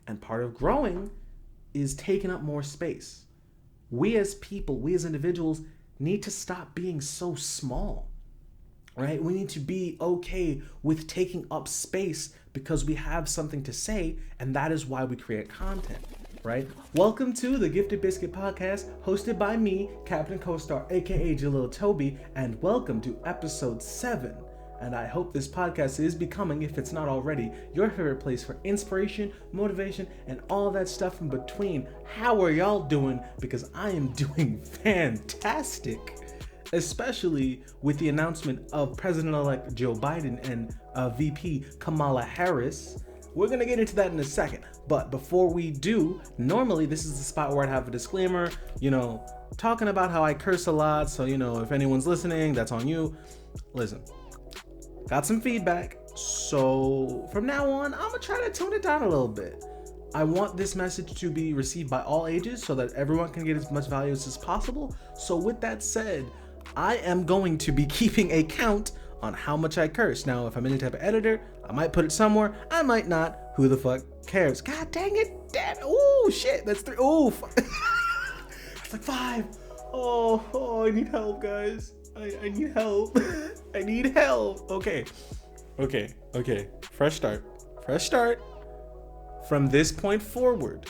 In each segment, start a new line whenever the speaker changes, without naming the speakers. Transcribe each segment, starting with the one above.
And part of growing is taking up more space. We as people, we as individuals need to stop being so small, right? We need to be okay with taking up space because we have something to say, and that is why we create content, right? Welcome to the Gifted Biscuit podcast, hosted by me, Captain CoStar, aka Jahlil Tobee, and welcome to episode 7. And I hope this podcast is becoming, if it's not already, your favorite place for inspiration, motivation, and all that stuff in between. How are y'all doing? Because I am doing fantastic. Especially with the announcement of President-elect Joe Biden and VP Kamala Harris. We're going to get into that in a second. But before we do, normally this is the spot where I'd have a disclaimer, talking about how I curse a lot. So, if anyone's listening, that's on you. Listen, got some feedback. So from now on, I'm going to try to tone it down a little bit. I want this message to be received by all ages so that everyone can get as much value as possible. So with that said, I am going to be keeping a count on how much I curse. Now, if I'm any type of editor, I might put it somewhere. I might not. Who the fuck cares? God dang it. Damn. Ooh, shit. That's 3. Ooh, fuck. That's like 5. Oh, I need help, guys. I need help. I need help. Okay. Fresh start. From this point forward,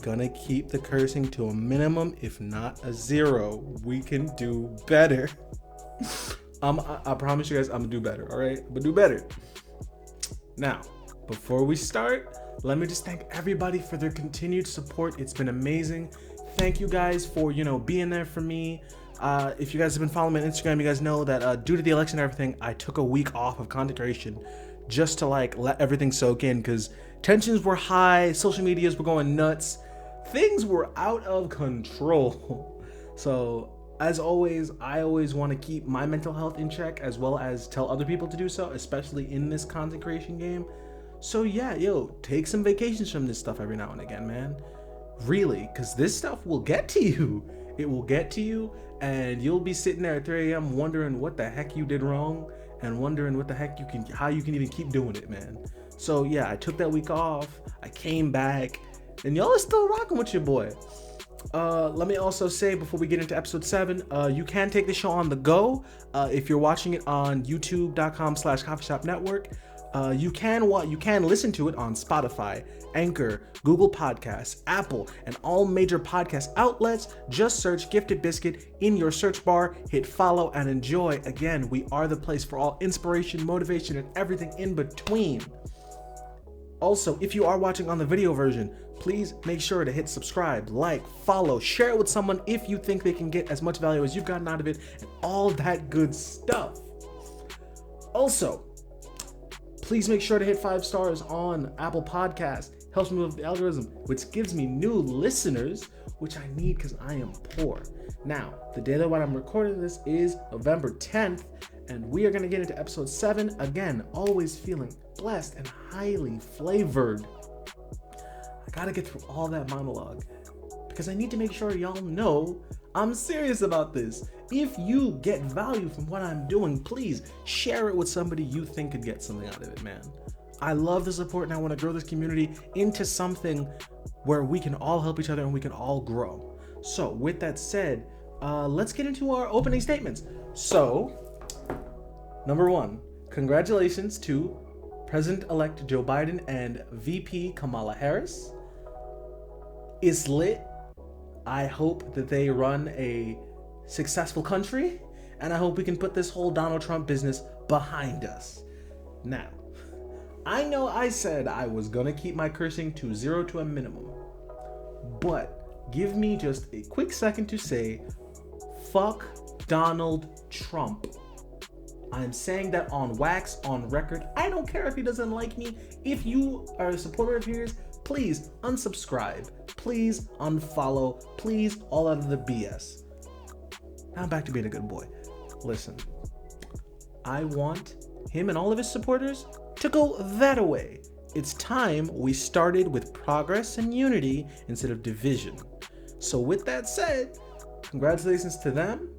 gonna keep the cursing to a minimum, if not a 0. We can do better. I promise you guys, I'm gonna do better. All right, I'm gonna do better. Now, before we start, let me just thank everybody for their continued support. It's been amazing. Thank you guys for being there for me. If you guys have been following me on Instagram, you guys know that due to the election and everything, I took a week off of content creation just to let everything soak in, because tensions were high, social medias were going nuts. Things were out of control. So, as always, I always want to keep my mental health in check, as well as tell other people to do so, especially in this content creation game. So yeah, take some vacations from this stuff every now and again, man. Really, because this stuff will get to you. It will get to you, and you'll be sitting there at 3 a.m. wondering what the heck you did wrong, and wondering what the heck how you can even keep doing it, man. So yeah, I took that week off. I came back. And y'all are still rocking with your boy. Let me also say before we get into episode 7, you can take the show on the go. If you're watching it on youtube.com/coffeeshop network, you can listen to it on Spotify, Anchor, Google Podcasts, Apple, and all major podcast outlets. Just search Gifted Biscuit in your search bar, hit follow, and enjoy. Again, we are the place for all inspiration, motivation, and everything in between. Also, if you are watching on the video version, please make sure to hit subscribe, like, follow, share it with someone if you think they can get as much value as you've gotten out of it, and all that good stuff. Also, please make sure to hit 5 stars on Apple Podcasts. Helps me with the algorithm, which gives me new listeners, which I need because I am poor. Now, the day that when I'm recording this is November 10th, and we are going to get into episode 7. Again, always feeling blessed and highly flavored. I got to get through all that monologue because I need to make sure y'all know I'm serious about this. If you get value from what I'm doing, please share it with somebody you think could get something out of it, man. I love the support, and I want to grow this community into something where we can all help each other and we can all grow. So with that said, let's get into our opening statements. So, number 1, congratulations to President-elect Joe Biden and VP Kamala Harris. It's lit. I hope that they run a successful country, and I hope we can put this whole Donald Trump business behind us. Now, I know I said I was gonna keep my cursing to 0 to a minimum, but give me just a quick second to say, fuck Donald Trump. I'm saying that on wax, on record. I don't care if he doesn't like me. If you are a supporter of his, please unsubscribe. Please unfollow. Please all out of the BS. Now I'm back to being a good boy. Listen, I want him and all of his supporters to go that way. It's time we started with progress and unity instead of division. So with that said, congratulations to them.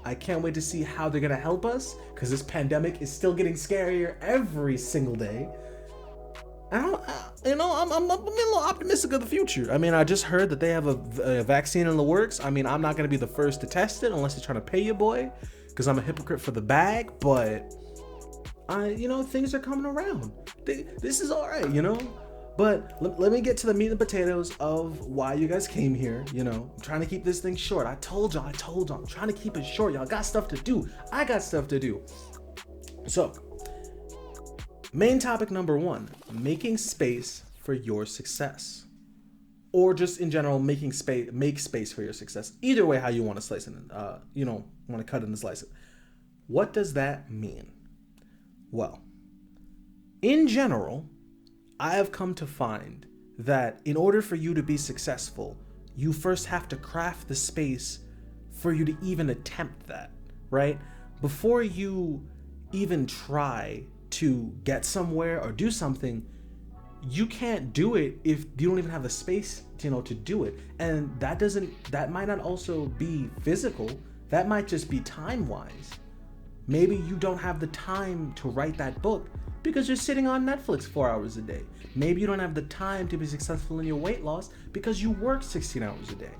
I can't wait to see how they're gonna help us, because this pandemic is still getting scarier every single day. I'm a little optimistic of the future. I mean, I just heard that they have a vaccine in the works. I mean, I'm not going to be the first to test it unless you're trying to pay your boy, because I'm a hypocrite for the bag. But things are coming around. This is all right, But let me get to the meat and potatoes of why you guys came here. I'm trying to keep this thing short. I told y'all. I'm trying to keep it short. Y'all got stuff to do. I got stuff to do. So, main topic number 1, making space for your success. Or just in general, make space for your success. Either way, how you want to slice it, want to cut it and slice it. What does that mean? Well, in general, I have come to find that in order for you to be successful, you first have to craft the space for you to even attempt that, right? Before you even try to get somewhere or do something, you can't do it if you don't even have the space, to do it. And that might not also be physical. That might just be time-wise. Maybe you don't have the time to write that book because you're sitting on Netflix 4 hours a day. Maybe you don't have the time to be successful in your weight loss because you work 16 hours a day.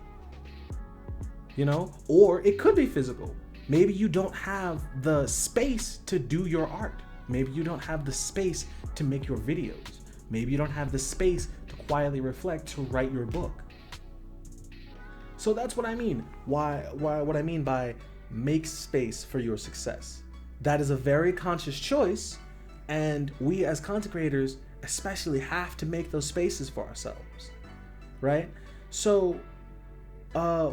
Or it could be physical. Maybe you don't have the space to do your art. Maybe you don't have the space to make your videos. Maybe you don't have the space to quietly reflect to write your book. So that's what I mean. What I mean by make space for your success. That is a very conscious choice, and we as content creators especially have to make those spaces for ourselves, right? So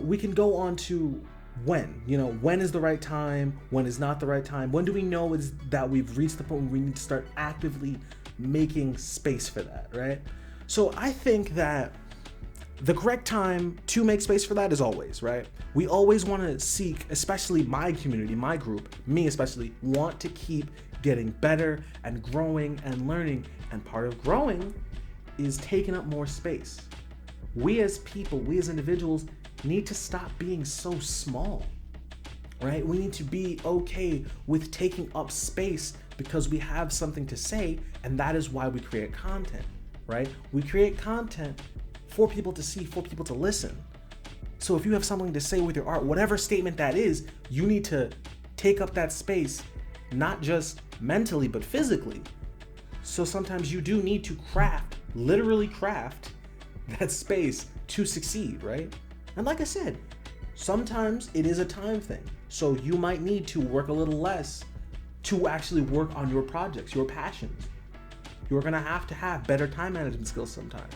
we can go on to when is the right time, when is not the right time, when do we know is that we've reached the point where we need to start actively making space for that, right? So I think that the correct time to make space for that is always, right? We always want to seek, especially my community, my group, me especially, want to keep getting better and growing and learning. And part of growing is taking up more space. We as people, we as individuals need to stop being so small, right? We need to be okay with taking up space because we have something to say, and that is why we create content, right? We create content for people to see, for people to listen. So if you have something to say with your art, whatever statement that is, you need to take up that space, not just mentally, but physically. So sometimes you do need to literally craft that space to succeed, right? And like I said, sometimes it is a time thing. So you might need to work a little less to actually work on your projects, your passions. You're gonna have to have better time management skills sometimes.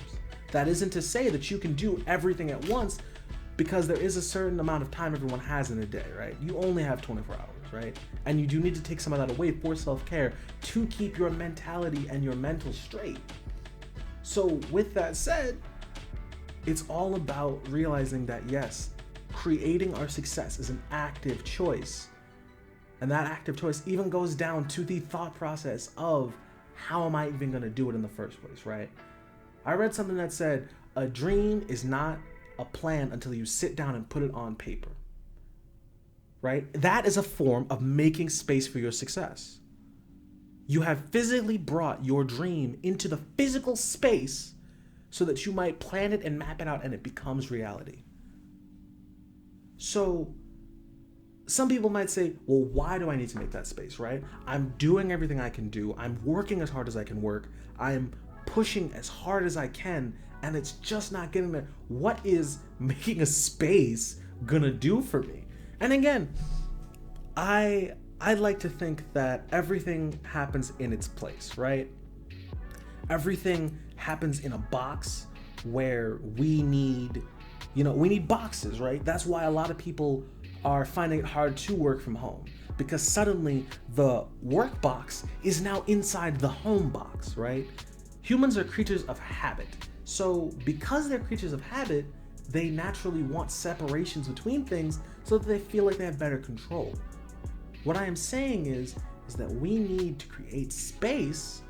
That isn't to say that you can do everything at once, because there is a certain amount of time everyone has in a day, right? You only have 24 hours, right? And you do need to take some of that away for self-care to keep your mentality and your mental straight. So with that said, it's all about realizing that yes, creating our success is an active choice. And that active choice even goes down to the thought process of how am I even gonna do it in the first place, right? I read something that said, a dream is not a plan until you sit down and put it on paper, right? That is a form of making space for your success. You have physically brought your dream into the physical space so that you might plan it and map it out and it becomes reality. So some people might say, well, why do I need to make that space, right? I'm doing everything I can do. I'm working as hard as I can work. I'm pushing as hard as I can, and it's just not getting there. What is making a space gonna do for me? And again, I like to think that everything happens in its place, right? Everything happens in a box where we need boxes, right? That's why a lot of people are finding it hard to work from home, because suddenly the work box is now inside the home box, right? Humans are creatures of habit. So because they're creatures of habit, they naturally want separations between things so that they feel like they have better control. What I am saying is that we need to create space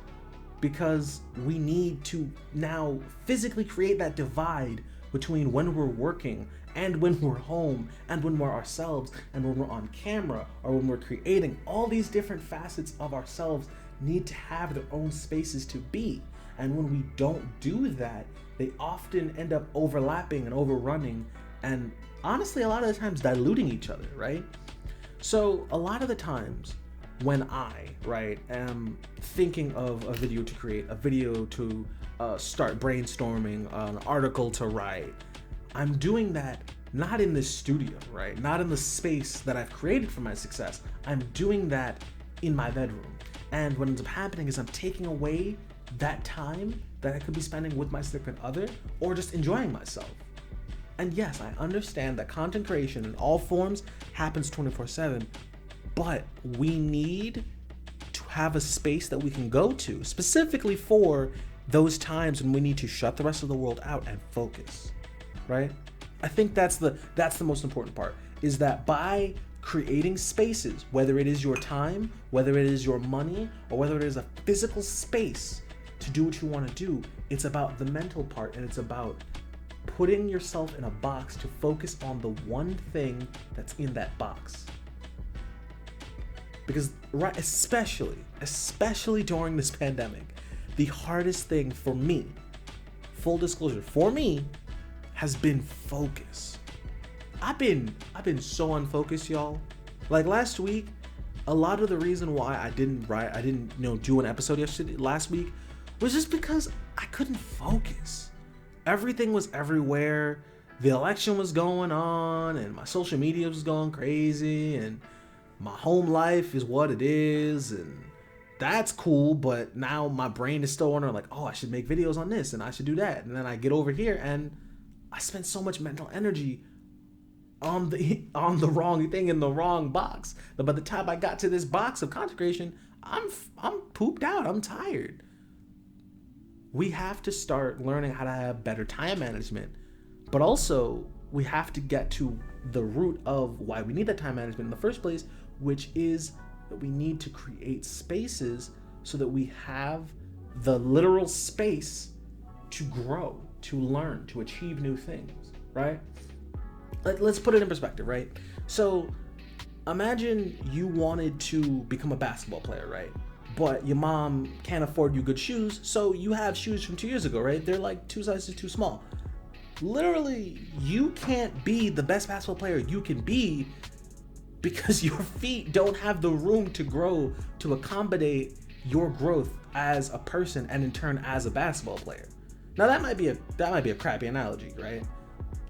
because we need to now physically create that divide between when we're working and when we're home and when we're ourselves and when we're on camera or when we're creating. All these different facets of ourselves need to have their own spaces to be. And when we don't do that, they often end up overlapping and overrunning, and honestly, a lot of the times diluting each other, right? So a lot of the times when I, right, am thinking of a video to create, a video to start brainstorming, an article to write, I'm doing that not in this studio, right? Not in the space that I've created for my success. I'm doing that in my bedroom. And what ends up happening is I'm taking away that time that I could be spending with my significant other or just enjoying myself. And yes, I understand that content creation in all forms happens 24/7, but we need to have a space that we can go to specifically for those times when we need to shut the rest of the world out and focus, right? I think that's the most important part, is that by creating spaces, whether it is your time, whether it is your money, or whether it is a physical space to do what you want to do, it's about the mental part, and it's about putting yourself in a box to focus on the one thing that's in that box. Because right, especially during this pandemic, the hardest thing for me, full disclosure, for me, has been focus. I've been so unfocused, y'all. Like last week, a lot of the reason why I didn't do an episode last week was just because I couldn't focus. Everything was everywhere. The election was going on, and my social media was going crazy, and my home life is what it is, and that's cool, but now my brain is still wondering like, oh, I should make videos on this, and I should do that. And then I get over here, and I spent so much mental energy on the wrong thing in the wrong box. But by the time I got to this box of content creation, I'm pooped out. I'm tired. We have to start learning how to have better time management, but also we have to get to the root of why we need that time management in the first place, which is that we need to create spaces so that we have the literal space to grow, to learn, to achieve new things, right? Let's put it in perspective, right? So imagine you wanted to become a basketball player, right? But your mom can't afford you good shoes, so you have shoes from 2 years ago, right? They're like 2 sizes too small. Literally, you can't be the best basketball player you can be because your feet don't have the room to grow to accommodate your growth as a person and in turn as a basketball player. Now that might be a crappy analogy, right?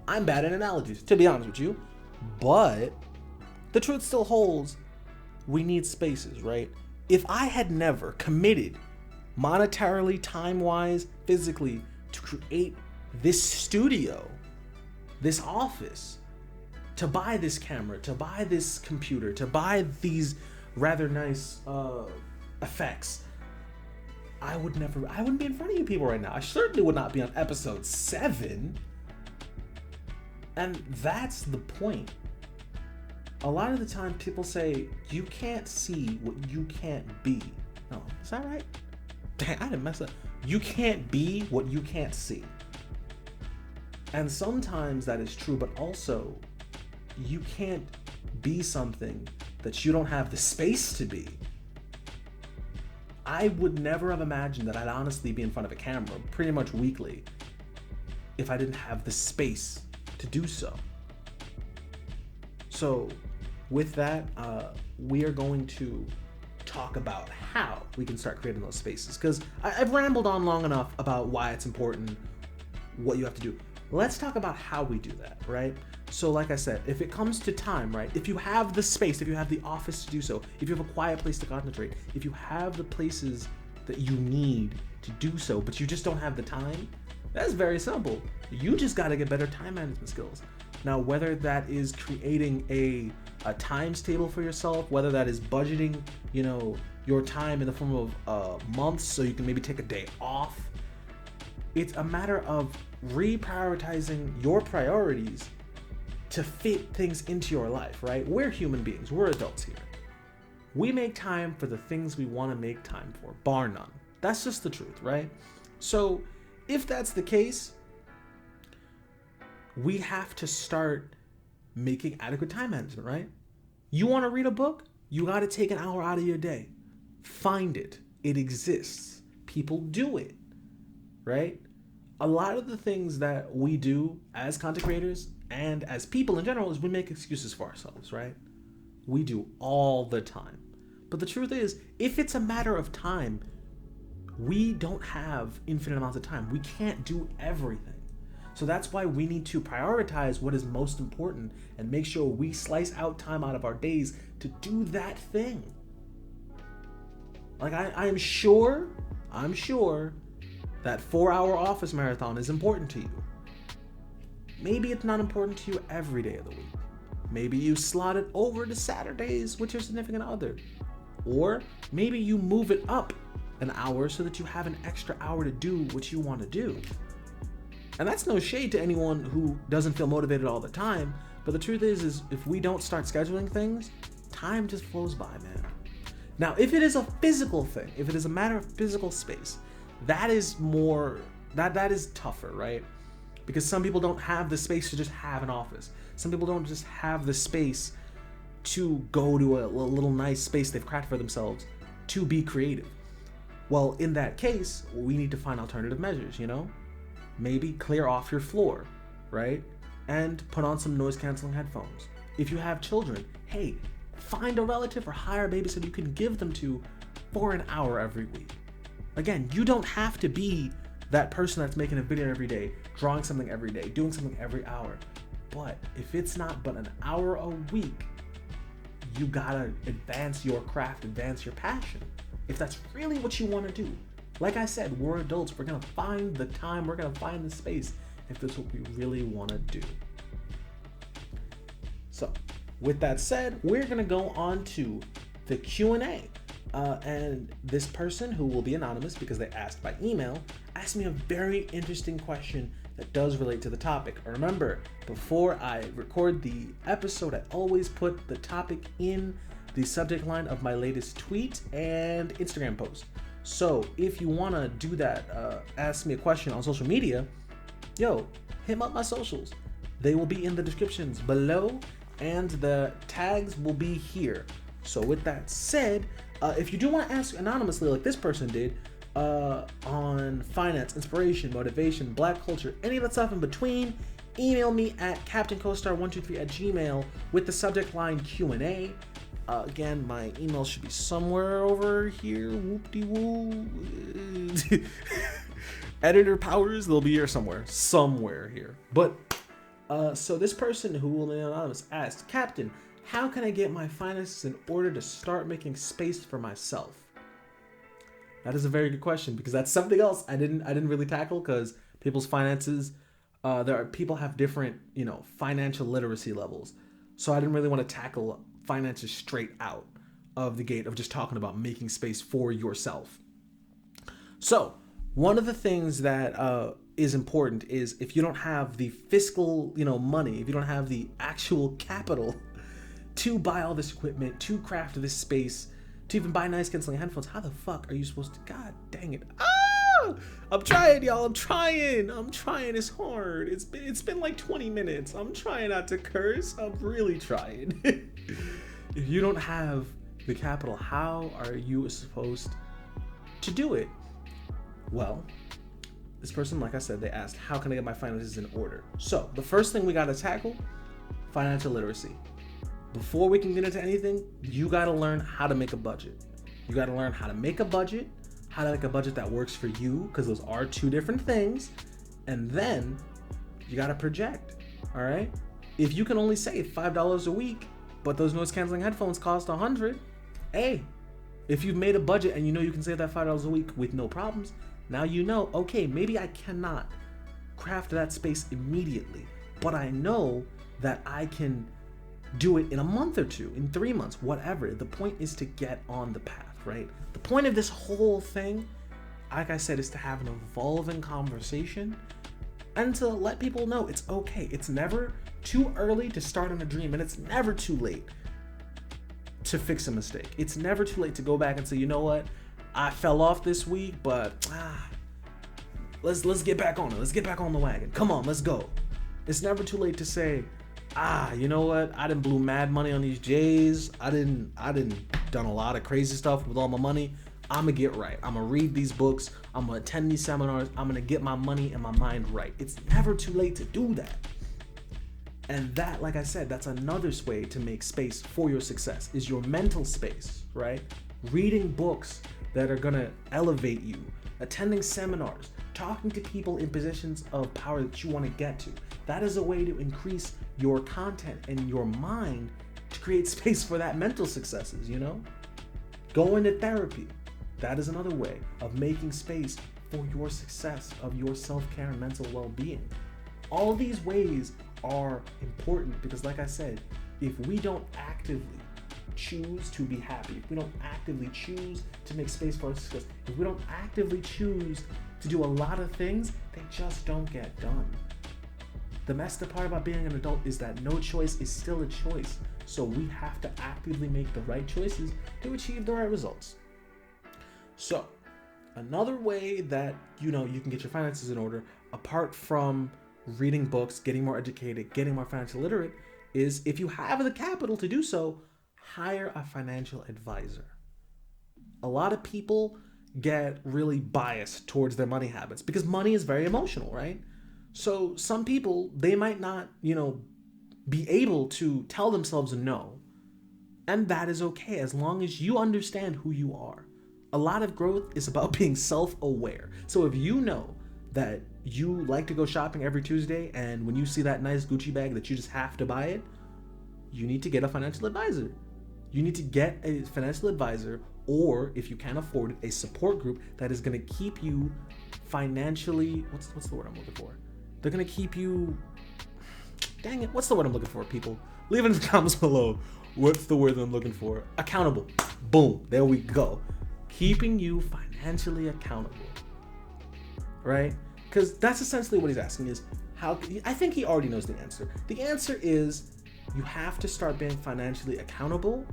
I'm bad at analogies, to be honest with you, but the truth still holds. We need spaces, right? If I had never committed monetarily, time-wise, physically to create this studio, this office, to buy this camera, to buy this computer, to buy these rather nice effects, I wouldn't be in front of you people right now. I certainly would not be on episode 7. And that's the point. A lot of the time people say, you can't see what you can't be. No, is that right? Dang, I didn't mess up. You can't be what you can't see. And sometimes that is true, but also you can't be something that you don't have the space to be. I would never have imagined that I'd honestly be in front of a camera pretty much weekly if I didn't have the space to do so. So with that, we are going to talk about how we can start creating those spaces, because I've rambled on long enough about why it's important, what you have to do. Let's talk about how we do that, right? So like I said, if it comes to time, right? If you have the space, if you have the office to do so, if you have a quiet place to concentrate, if you have the places that you need to do so, but you just don't have the time, that's very simple. You just got to get better time management skills. Now, whether that is creating a times table for yourself, whether that is budgeting, your time in the form of months so you can maybe take a day off, it's a matter of reprioritizing your priorities to fit things into your life, right? We're human beings. We're adults here. We make time for the things we want to make time for, bar none. That's just the truth, right? So if that's the case, we have to start making adequate time management, right? You want to read a book? You got to take an hour out of your day. Find it. It exists. People do it. right? A lot of the things that we do as content creators and as people in general is we make excuses for ourselves, right? We do all the time. But the truth is, if it's a matter of time, we don't have infinite amounts of time. We can't do everything. So that's why we need to prioritize what is most important and make sure we slice out time out of our days to do that thing. Like I'm sure that 4-hour office marathon is important to you. Maybe it's not important to you every day of the week. Maybe you slot it over to Saturdays with your significant other. Or maybe you move it up an hour so that you have an extra hour to do what you want to do. And that's no shade to anyone who doesn't feel motivated all the time, but the truth is if we don't start scheduling things, time just flows by, man. Now, if it is a physical thing, if it is a matter of physical space, that is more, that is tougher, right? Because some people don't have the space to just have an office. Some people don't just have the space to go to a little nice space they've crafted for themselves to be creative. Well, in that case, we need to find alternative measures, you know? Maybe clear off your floor, right? And put on some noise canceling headphones. If you have children, hey, find a relative or hire a babysitter you can give them to for an hour every week. Again, you don't have to be that person that's making a video every day, drawing something every day, doing something every hour. But if it's not but an hour a week, you gotta advance your craft, advance your passion. If that's really what you want to do. Like I said, we're adults. We're going to find the time. We're going to find the space if that's what we really want to do. So, with that said, we're going to go on to the Q&A. And this person, who will be anonymous because they asked by email, asked me a very interesting question that does relate to the topic. Remember, before I record the episode, I always put the topic in the subject line of my latest tweet and Instagram post. So if you want to do that, ask me a question on social media, hit up my socials. They will be in the descriptions below and the tags will be here. So with that said, if you do want to ask anonymously like this person did, on finance, inspiration, motivation, black culture, any of that stuff in between, email me at CaptainCoStar123@gmail with the subject line Q&A. Again, my email should be somewhere over here. Whoop-de-woo. Editor powers, they'll be here somewhere here. But, so this person who will be anonymous asked, Captain, how can I get my finances in order to start making space for myself? That is a very good question because that's something else I didn't really tackle because people's finances, people have different, financial literacy levels. So I didn't really want to tackle finances straight out of the gate of just talking about making space for yourself. So one of the things that is important is if you don't have the fiscal, money, if you don't have the actual capital to buy all this equipment, to craft this space, to even buy noise canceling headphones, how the fuck are you supposed to? God dang it. I'm trying, y'all. I'm trying. It's hard. It's been like 20 minutes. I'm trying not to curse. I'm really trying. If you don't have the capital, how are you supposed to do it? Well, this person, like I said, they asked, how can I get my finances in order? So the first thing we got to tackle, financial literacy. Before we can get into anything, you got to learn how to make a budget. You got to learn how to make a budget, how to make a budget that works for you, because those are two different things. And then you got to project, all right? If you can only save $5 a week, but those noise canceling headphones cost $100, hey, if you've made a budget and you know you can save that $5 a week with no problems, now you know, okay, maybe I cannot craft that space immediately, but I know that I can do it in a month or two, in 3 months, whatever. The point is to get on the path, right? The point of this whole thing, like I said, is to have an evolving conversation and to let people know it's okay. It's never too early to start on a dream, and it's never too late to fix a mistake. It's never too late to go back and say, you know what? I fell off this week, but let's get back on it. Let's get back on the wagon. Come on, let's go. It's never too late to say, you know what? I didn't blew mad money on these J's. I didn't done a lot of crazy stuff with all my money.
I'm gonna get right. I'm gonna read these books. I'm gonna attend these seminars. I'm gonna get my money and my mind right. It's never too late to do that. And that, like I said, that's another way to make space for your success, is your mental space, right? Reading books that are gonna elevate you, attending seminars, talking to people in positions of power that you wanna get to. That is a way to increase your content and your mind to create space for that mental successes, you know? Going to therapy. That is another way of making space for your success, of your self-care and mental well-being. All these ways are important because, like I said, if we don't actively choose to be happy, if we don't actively choose to make space for our success, if we don't actively choose to do a lot of things, they just don't get done. The messed up part about being an adult is that no choice is still a choice. So we have to actively make the right choices to achieve the right results. So another way that you can get your finances in order, apart from reading books, getting more educated, getting more financially literate, is if you have the capital to do so, hire a financial advisor. A lot of people get really biased towards their money habits because money is very emotional, right? So some people, they might not, be able to tell themselves no. And that is okay as long as you understand who you are. A lot of growth is about being self-aware. So if you know that you like to go shopping every Tuesday and when you see that nice Gucci bag that you just have to buy it, you need to get a financial advisor. You need to get a financial advisor, or if you can't afford it, a support group that is going to keep you financially, what's the word I'm looking for? They're going to keep you, dang it, what's the word I'm looking for, people? Leave it in the comments below. What's the word I'm looking for? Accountable. Boom, there we go. Keeping you financially accountable, right? Because that's essentially what he's asking is, I think he already knows the answer. The answer is you have to start being financially accountable,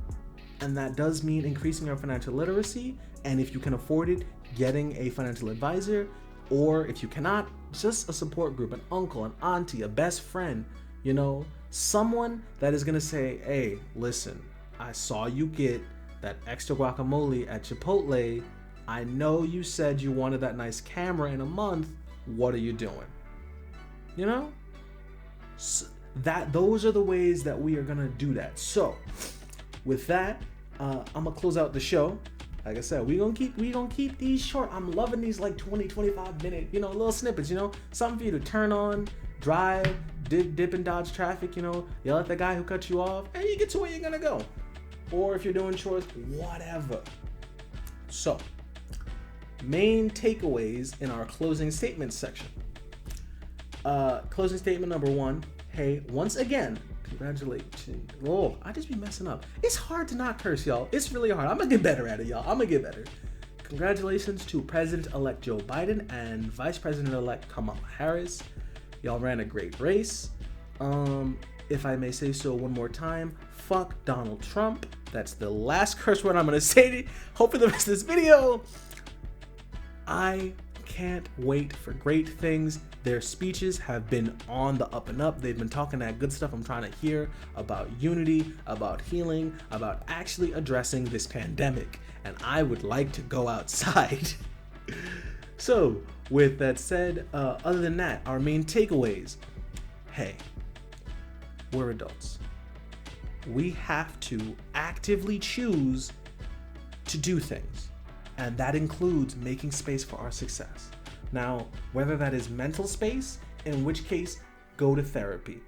and that does mean increasing your financial literacy, and if you can afford it, getting a financial advisor, or if you cannot, just a support group, an uncle, an auntie, a best friend, someone that is going to say, hey, listen, I saw you get that extra guacamole at Chipotle. I know you said you wanted that nice camera in a month. What are you doing? Those are the ways that we are going to do that. So with that, I'm going to close out the show. Like I said, we're gonna keep these short. I'm loving these like 20, 25 minute, little snippets, something for you to turn on, drive, dip and dodge traffic, yell at the guy who cut you off, and you get to where you're gonna go. Or if you're doing chores, whatever. So, main takeaways in our closing statement section. Closing statement number 1. Hey, once again, congratulations. Oh, I just be messing up. It's hard to not curse, y'all. It's really hard. I'm gonna get better at it, y'all. I'm gonna get better. Congratulations to President-elect Joe Biden and Vice President-elect Kamala Harris. Y'all ran a great race. If I may say so one more time, fuck Donald Trump. That's the last curse word I'm gonna say to you. Hopefully the rest of this video. I can't wait for great things. Their speeches have been on the up and up. They've been talking that good stuff I'm trying to hear about unity, about healing, about actually addressing this pandemic. And I would like to go outside. So, with that said, other than that, our main takeaways. Hey, we're adults. We have to actively choose to do things. And that includes making space for our success. Now, whether that is mental space, in which case, go to therapy.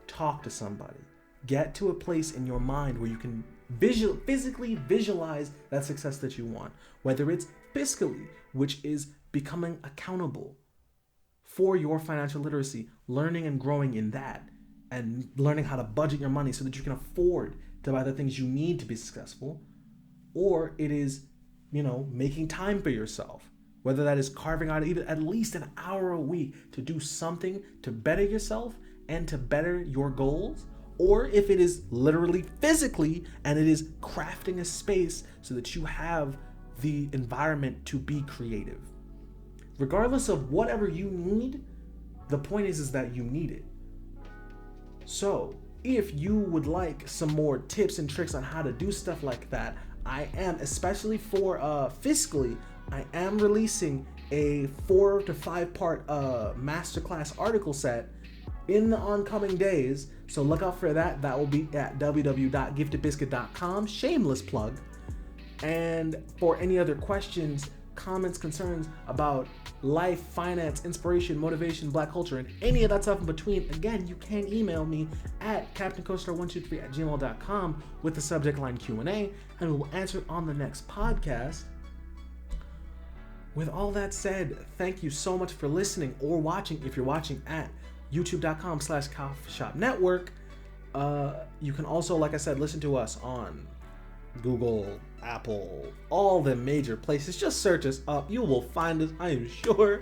Talk to somebody. Get to a place in your mind where you can physically visualize that success that you want. Whether it's fiscally, which is becoming accountable for your financial literacy, learning and growing in that, and learning how to budget your money so that you can afford to buy the things you need to be successful. Or it is, making time for yourself. Whether that is carving out even at least an hour a week to do something to better yourself and to better your goals, or if it is literally physically and it is crafting a space so that you have the environment to be creative. Regardless of whatever you need, the point is that you need it. So if you would like some more tips and tricks on how to do stuff like that, I am, especially for fiscally, I am releasing a 4 to 5 part masterclass article set in the oncoming days. So look out for that. That will be at www.giftedbiscuit.com. Shameless plug. And for any other questions, comments, concerns about life, finance, inspiration, motivation, black culture, and any of that stuff in between, again, you can email me at CaptainCoStar123@gmail.com with the subject line Q&A, and we'll answer it on the next podcast. With all that said, thank you so much for listening or watching. If you're watching at youtube.com/CoffeeShopNetwork, you can also, like I said, listen to us on Google, Apple, all the major places. Just search us up. You will find us, I am sure.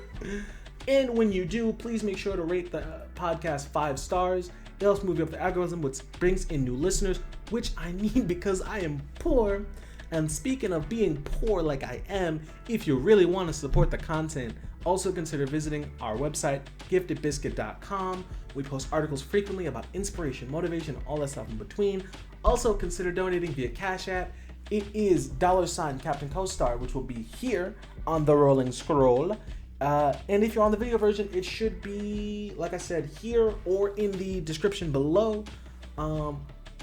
And when you do, please make sure to rate the podcast 5 stars. It helps move up the algorithm, which brings in new listeners, which I need because I am poor. And speaking of being poor like I am, if you really want to support the content, also consider visiting our website, giftedbiscuit.com. We post articles frequently about inspiration, motivation, all that stuff in between. Also consider donating via CashApp. It is $Captain CoStar, which will be here on the rolling scroll. And if you're on the video version, it should be, like I said, here or in the description below.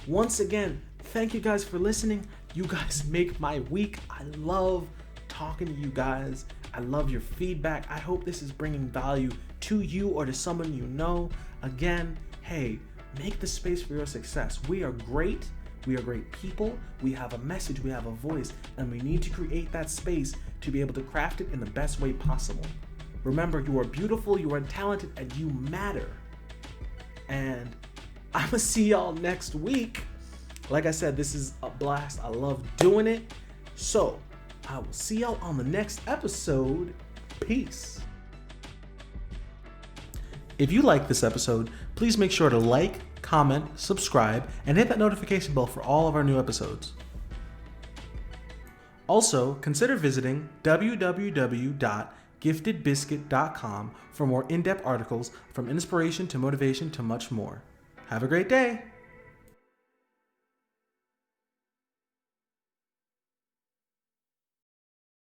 Once again, thank you guys for listening. You guys make my week. I love talking to you guys. I love your feedback. I hope this is bringing value to you or to someone you know. Again, hey, make the space for your success. We are great. We are great people. We have a message. We have a voice. And we need to create that space to be able to craft it in the best way possible. Remember, you are beautiful, you are talented, and you matter. And I'm going to see y'all next week. Like I said, this is a blast. I love doing it. So, I will see y'all on the next episode. Peace. If you like this episode, please make sure to like, comment, subscribe, and hit that notification bell for all of our new episodes. Also, consider visiting www.giftedbiscuit.com for more in-depth articles from inspiration to motivation to much more. Have a great day.